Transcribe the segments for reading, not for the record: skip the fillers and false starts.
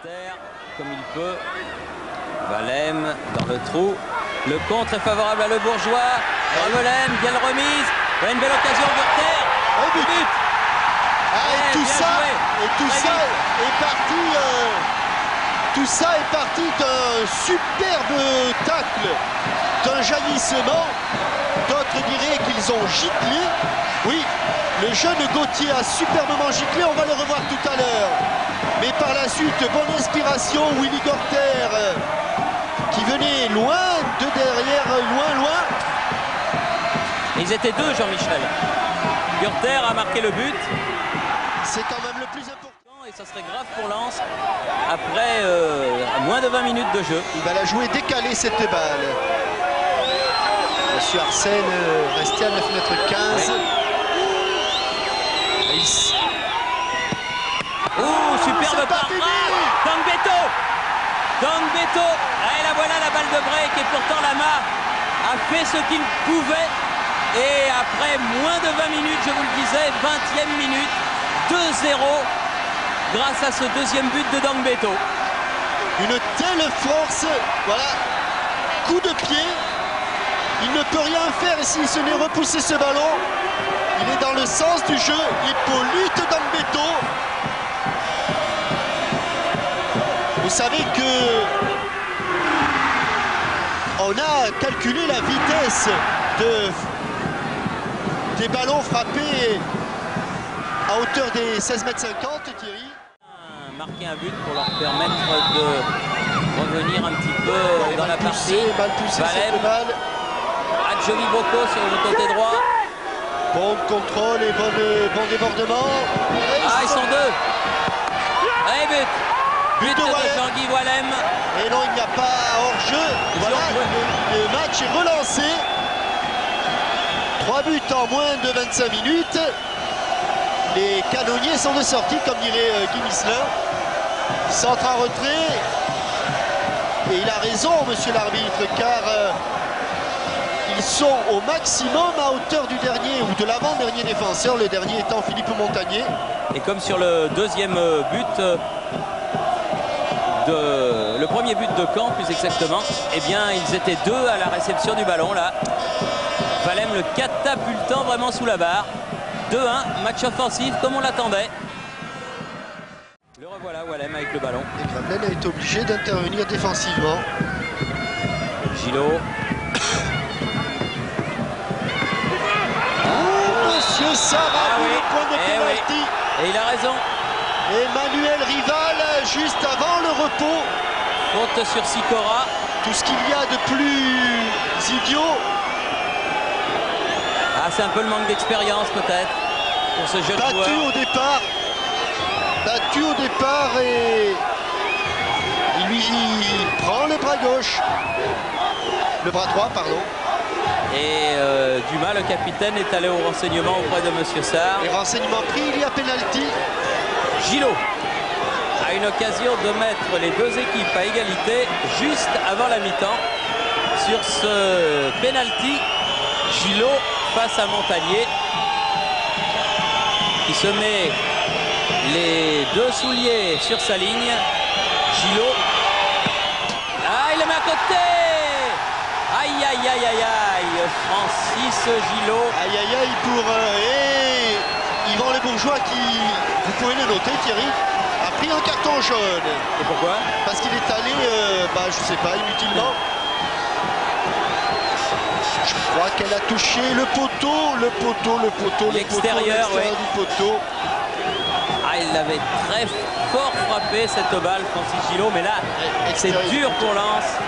Terre comme il peut. Valem dans le trou. Le contre est favorable à Le Bourgeois. Ravelem, bien le remise. Il y a une belle occasion de terre. Au but. Et tout ça est parti. Tout ça est parti d'un superbe tacle, d'un jaillissement. D'autres diraient qu'ils ont giclé. Oui, le jeune Gauthier a superbement giclé. On va le revoir tout à l'heure. Mais par la suite, bonne inspiration, Willy Gorter, qui venait loin de derrière, loin. Ils étaient deux, Jean-Michel. Gorter a marqué le but. C'est quand même le plus important. Et ça serait grave pour Lens après moins de 20 minutes de jeu. Il va la jouer décalée cette balle. Monsieur Arsène resté à 9,15 m. Oui. Oh, superbe parade. Dangbeto. Et la voilà la balle de break. Et pourtant Lama a fait ce qu'il pouvait. Et après moins de 20 minutes, je vous le disais, 20e minute, 2-0 grâce à ce deuxième but de Dangbeto. Une telle force, voilà, coup de pied. Il ne peut rien faire si ce n'est repousser ce ballon. Il est dans le sens du jeu. Hippolyte Dangbeto. Vous savez que on a calculé la vitesse des ballons frappés à hauteur des 16,50 m, Thierry. Marquer un but pour leur permettre de revenir un petit peu dans la partie. Mal poussé cette balle. Adjovi Boko sur le côté droit. Bon contrôle et bon débordement. Ah, ils sont deux. Allez, but de Jean-Guy Walem. Et non, il n'y a pas hors-jeu. Voilà, le match est relancé. 3 buts en moins de 25 minutes. Les canonniers sont de sortie, comme dirait Guy Misselin. Centre en retrait. Et il a raison, monsieur l'arbitre, car ils sont au maximum à hauteur du dernier ou de l'avant-dernier défenseur, le dernier étant Philippe Montagnier. Et comme sur le deuxième but, le premier but de Caen plus exactement, eh bien ils étaient deux à la réception du ballon là. Valem le catapultant vraiment sous la barre. 2-1, match offensif comme on l'attendait. Le revoilà Walem avec le ballon. Et Graben a été obligé d'intervenir défensivement. Gillot. Monsieur Sarah, le point de pénalty. Et il a raison. Emmanuel Rival, juste avant le repos. Faute sur Sikora. Tout ce qu'il y a de plus idiot. Ah, c'est un peu le manque d'expérience peut-être pour ce jeune joueur. Battu au départ et il lui prend le bras gauche. Le bras droit, pardon. Et Dumas, le capitaine, est allé au renseignement auprès de Monsieur Sarr. Les renseignements pris, il y a pénalty. Gillot a une occasion de mettre les deux équipes à égalité juste avant la mi-temps. Sur ce pénalty, Gillot face à Montagnier qui se met les deux souliers sur sa ligne. Gillot. Ah, il le met à côté. Aïe, aïe, aïe, aïe, aïe. Francis Gillot. Aïe, aïe, aïe pour Yvan Le Bourgeois qui, vous pouvez le noter, Thierry, a pris un carton jaune. Et pourquoi? Parce qu'il est allé, je sais pas, inutilement. Je crois qu'elle a touché le poteau l'extérieur du poteau. Ah, il l'avait très fort frappé cette balle, Francis Gillot, mais là, c'est dur pour Lens.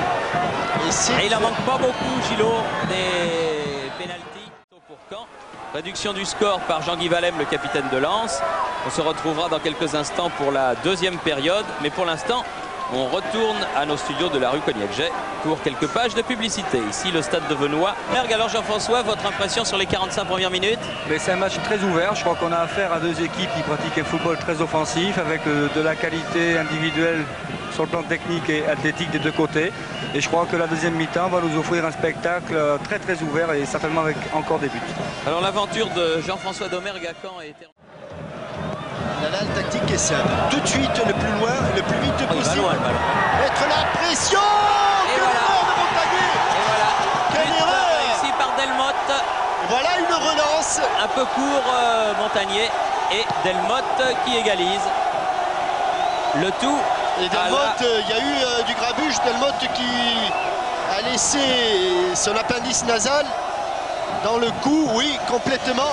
Et il en manque pas beaucoup, Gillot, des pénaltys pour Caen. Réduction du score par Jean-Guy Valem, le capitaine de Lens. On se retrouvera dans quelques instants pour la deuxième période, mais pour l'instant, on retourne à nos studios de la rue Cognac-Jet pour quelques pages de publicité. Ici, le stade de Venoy. Alors Jean-François, votre impression sur les 45 premières minutes? C'est un match très ouvert. Je crois qu'on a affaire à deux équipes qui pratiquent un football très offensif avec de la qualité individuelle sur le plan technique et athlétique des deux côtés. Et je crois que la deuxième mi-temps va nous offrir un spectacle très très ouvert et certainement avec encore des buts. Alors l'aventure de Jean-François Domergue à Caen a été... La tactique est simple. Tout de suite, le plus loin, le plus vite possible. loin le ballon. Mettre la pression. Quelle erreur de Montagnier. Et voilà. Quelle erreur réussi par Delmotte. Voilà une relance. Un peu court Montagnier et Delmotte qui égalise. Le tout. Et Delmotte, il y a eu du grabuge. Delmotte qui a laissé son appendice nasal dans le cou. Oui, complètement.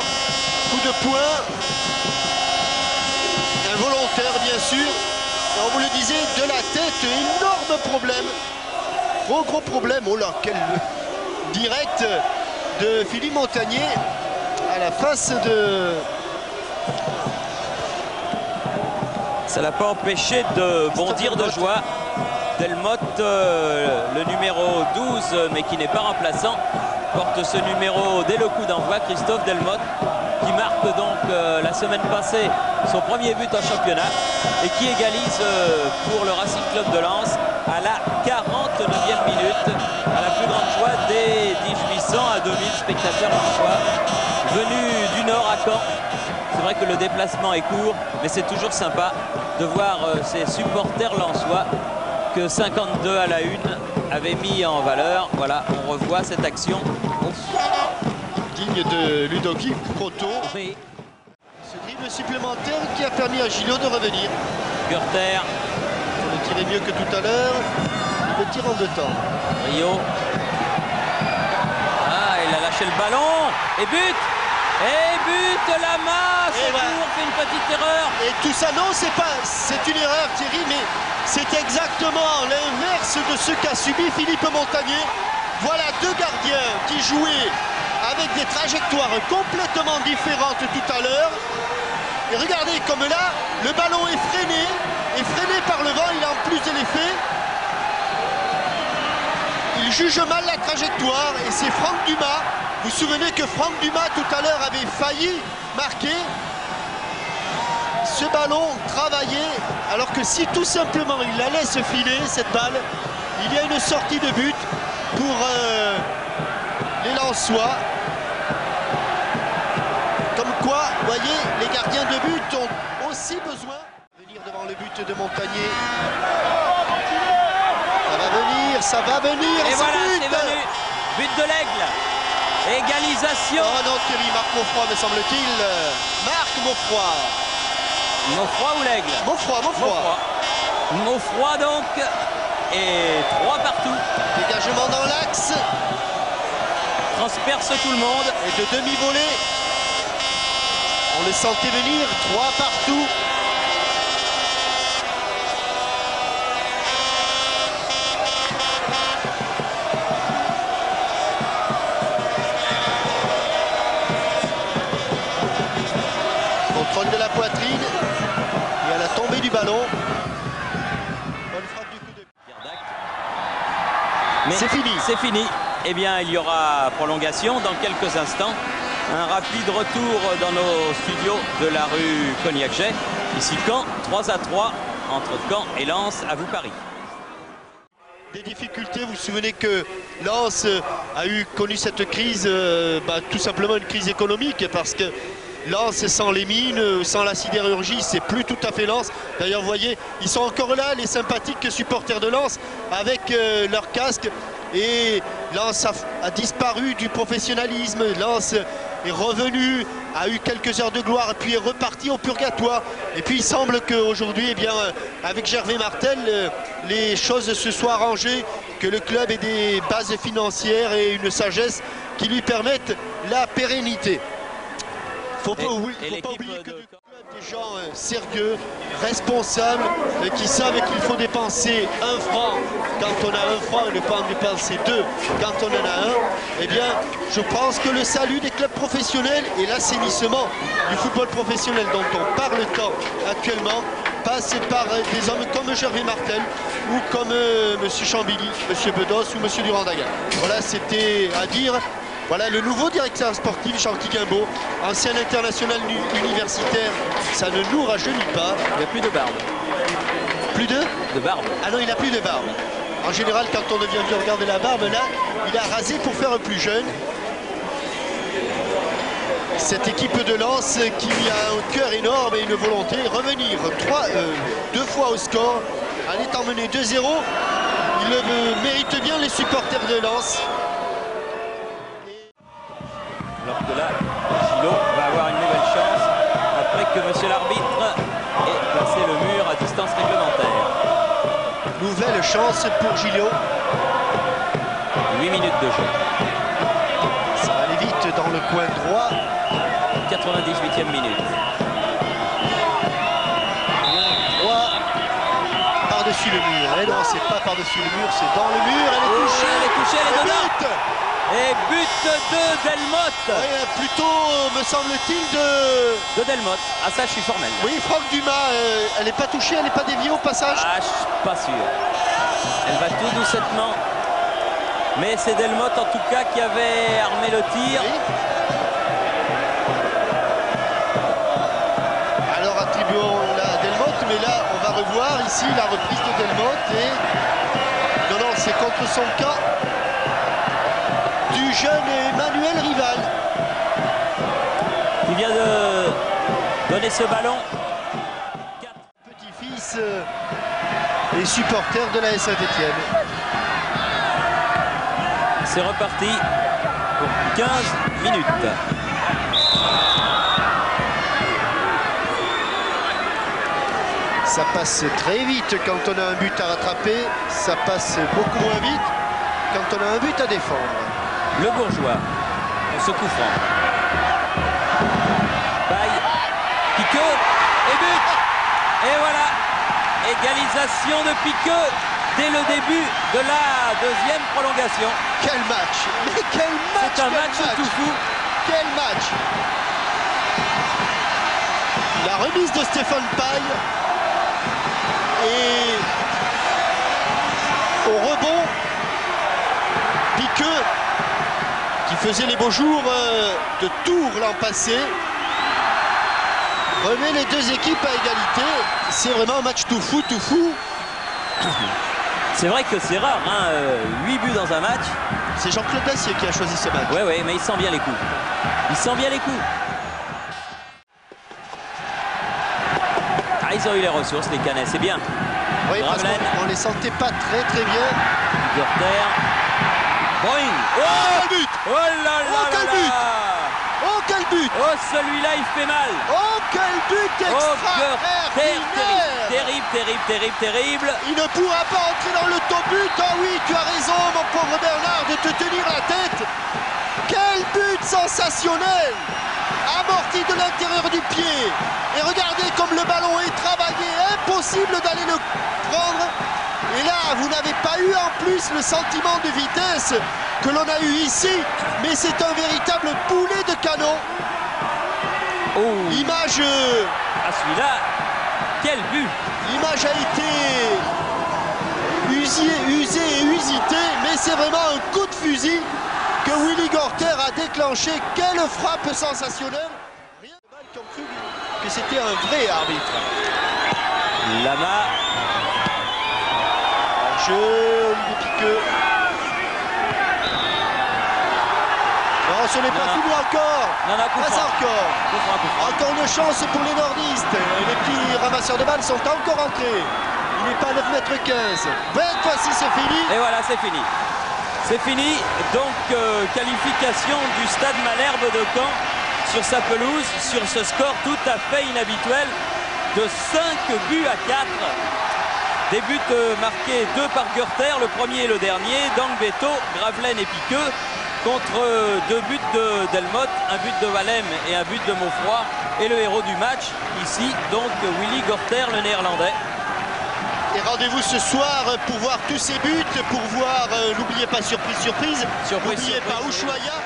Coup de poing. Involontaire, bien sûr. Et on vous le disait, de la tête, énorme problème. Gros problème. Oh là, quel direct de Philippe Montagnier à la face de... Ça l'a pas empêché de bondir de joie. Delmotte, le numéro 12, mais qui n'est pas remplaçant, porte ce numéro dès le coup d'envoi. Christophe Delmotte, qui marque donc la semaine passée son premier but en championnat et qui égalise pour le Racing Club de Lens à la 49e minute, à la plus grande joie des 1800 à 2000 spectateurs lensois venus du nord à Caen. C'est vrai que le déplacement est court, mais c'est toujours sympa de voir ces supporters lensois que 52 à la une avait mis en valeur. Voilà, on revoit cette action. Digne de Ludovic Proto. Oui. Ce dribble supplémentaire qui a permis à Gillot de revenir. Gürter. On le tirait mieux que tout à l'heure. Il le tire en 2 temps. Rio. Ah, il a lâché le ballon. Et but. Et but, Lama. C'est court, fait une petite erreur. Et tout ça, non, c'est une erreur, Thierry, mais c'est exactement l'inverse de ce qu'a subi Philippe Montagnier. Voilà 2 gardiens qui jouaient avec des trajectoires complètement différentes tout à l'heure. Et regardez comme là, le ballon est freiné par le vent, il a en plus de l'effet. Il juge mal la trajectoire et c'est Franck Dumas. Vous vous souvenez que Franck Dumas tout à l'heure avait failli marquer. Ce ballon travaillé, alors que si tout simplement il la laisse filer, cette balle, il y a une sortie de but pour les Lensois. Comme quoi, vous voyez, les gardiens de but ont aussi besoin de venir devant le but de Montagnier. Ça va venir, et voilà, c'est venu. But de l'Aigle. Égalisation. Oh non, Thierry, Marc Maufroy, me semble-t-il. Marc Maufroy. Maufroy ou l'Aigle? Maufroy donc. Et 3 partout. Dégagement dans l'axe. Transperce tout le monde. Et de demi-volée. On le sentait venir. 3 partout. Contrôle de la poitrine. Et à la tombée du ballon. Bonne frappe du coup de pied. Mais c'est fini. C'est fini. Eh bien, il y aura prolongation dans quelques instants. Un rapide retour dans nos studios de la rue Cognac-Jay. Ici Caen, 3-3 entre Caen et Lens. À vous Paris. Des difficultés, vous vous souvenez que Lens a connu cette crise, tout simplement une crise économique, parce que Lens sans les mines, sans la sidérurgie, c'est plus tout à fait Lens. D'ailleurs, vous voyez, ils sont encore là, les sympathiques supporters de Lens, avec leur casque. Et Lens a disparu du professionnalisme. Lens est revenu, a eu quelques heures de gloire, puis est reparti au purgatoire. Et puis il semble qu'aujourd'hui, eh bien, avec Gervais Martel, les choses se soient arrangées, que le club ait des bases financières et une sagesse qui lui permettent la pérennité. Il ne faut pas oublier que du club, des gens sérieux, responsables, qui savent qu'il faut dépenser 1 franc quand on a 1 franc et ne pas en dépenser 2 quand on en a 1. Eh bien, je pense que le salut des clubs professionnels et l'assainissement du football professionnel dont on parle tant actuellement passe par des hommes comme Gervais Martel ou comme M. Chambilly, M. Bedos ou M. Durand-Daga. Voilà, c'était à dire. Voilà le nouveau directeur sportif, Jean-Claude Guimbaud, ancien international universitaire. Ça ne nous rajeunit pas. Il n'y a plus de barbe. Plus de barbe. Ah non, il n'a plus de barbe. En général, quand on devient vieux, regarder la barbe, là, il a rasé pour faire plus jeune. Cette équipe de Lens qui a un cœur énorme et une volonté, revenir 2 fois au score En étant mené 2-0, il le mérite bien, les supporters de Lens. Alors que là, Gillot va avoir une nouvelle chance après que monsieur l'arbitre ait placé le mur à distance réglementaire. Nouvelle chance pour Gillot. 8 minutes de jeu. Ça va aller vite dans le coin droit. 98e minute. Droit par-dessus le mur. Et non, c'est pas par-dessus le mur, c'est dans le mur. Elle est touchée. Elle est touchée, elle est dedans. But. Et but de Delmotte. Ouais, plutôt, me semble-t-il, De Delmotte. Ah ça, je suis formel. Oui, Franck Dumas, elle n'est pas touchée, elle n'est pas déviée au passage. Ah, je suis pas sûr. Elle va tout doucettement. Mais c'est Delmotte en tout cas qui avait armé le tir. Oui. Alors attribuons-la à Delmotte, mais là on va revoir ici la reprise de Delmotte et non, c'est contre son camp du jeune Emmanuel Rival. Qui vient de donner ce ballon. Petit-fils et supporter de la Saint-Étienne. C'est reparti pour 15 minutes. Ça passe très vite quand on a un but à rattraper, ça passe beaucoup moins vite quand on a un but à défendre. Le Bourgeois, pour ce coup franc. Paille, Piqueux, et but. Et voilà, égalisation de Piqueux dès le début de la deuxième prolongation. Quel match! Mais quel match! C'est un match tout fou. Quel match! La remise de Stéphane Paille et au rebond, Piqueux qui faisait les beaux jours de Tours l'an passé remet les deux équipes à égalité. C'est vraiment un match tout fou, tout fou. C'est vrai que c'est rare, hein, 8 buts dans un match. C'est Jean-Claude Dacier qui a choisi ce match. Ouais, mais il sent bien les coups. Il sent bien les coups. Ah, ils ont eu les ressources, les Canets, c'est bien. Oui, parce qu'on les sentait pas très bien. Gorter. Boing. Oh, quel but! Oh là là Oh, quel là but! là. Oh, quel but! Oh, celui-là, il fait mal. Oh, quel but extraordinaire! Terrible. Il ne pourra pas entrer dans le top but. Oh oui, tu as raison, mon pauvre Bernard, de te tenir la tête. Quel but sensationnel! Amorti de l'intérieur du pied. Et regardez comme le ballon est travaillé. Impossible d'aller le prendre. Et là, vous n'avez pas eu en plus le sentiment de vitesse que l'on a eu ici. Mais c'est un véritable boulet de canon. Oh. Image... Ah, celui-là, quel but! L'image a été usée et usitée, mais c'est vraiment un coup de fusil que Willy Gorter a déclenché. Quelle frappe sensationnelle! Rien de mal qui ont cru que c'était un vrai arbitre. Lama. Jeu, Olivier Piqueux. Non, ce n'est pas fini encore. Non, Pas encore. Coup franc. Encore une chance pour les nordistes. Les petits ramasseurs de balles sont encore entrés. Il n'est pas à 9,15 m. 20 fois-ci, c'est fini. Et voilà, c'est fini. C'est fini. Donc, qualification du Stade Malherbe de Caen sur sa pelouse, sur ce score tout à fait inhabituel de 5 buts à 4. Des buts marqués 2 par Gorter, le premier et le dernier, Dangbeto, Gravelaine et Piqueux, contre 2 buts de Delmotte, un but de Wallem et un but de Maufroy. Et le héros du match, ici, donc Willy Gorter, le néerlandais. Et rendez-vous ce soir pour voir tous ces buts, pour voir, n'oubliez pas, surprise, n'oubliez pas Ushuaïa.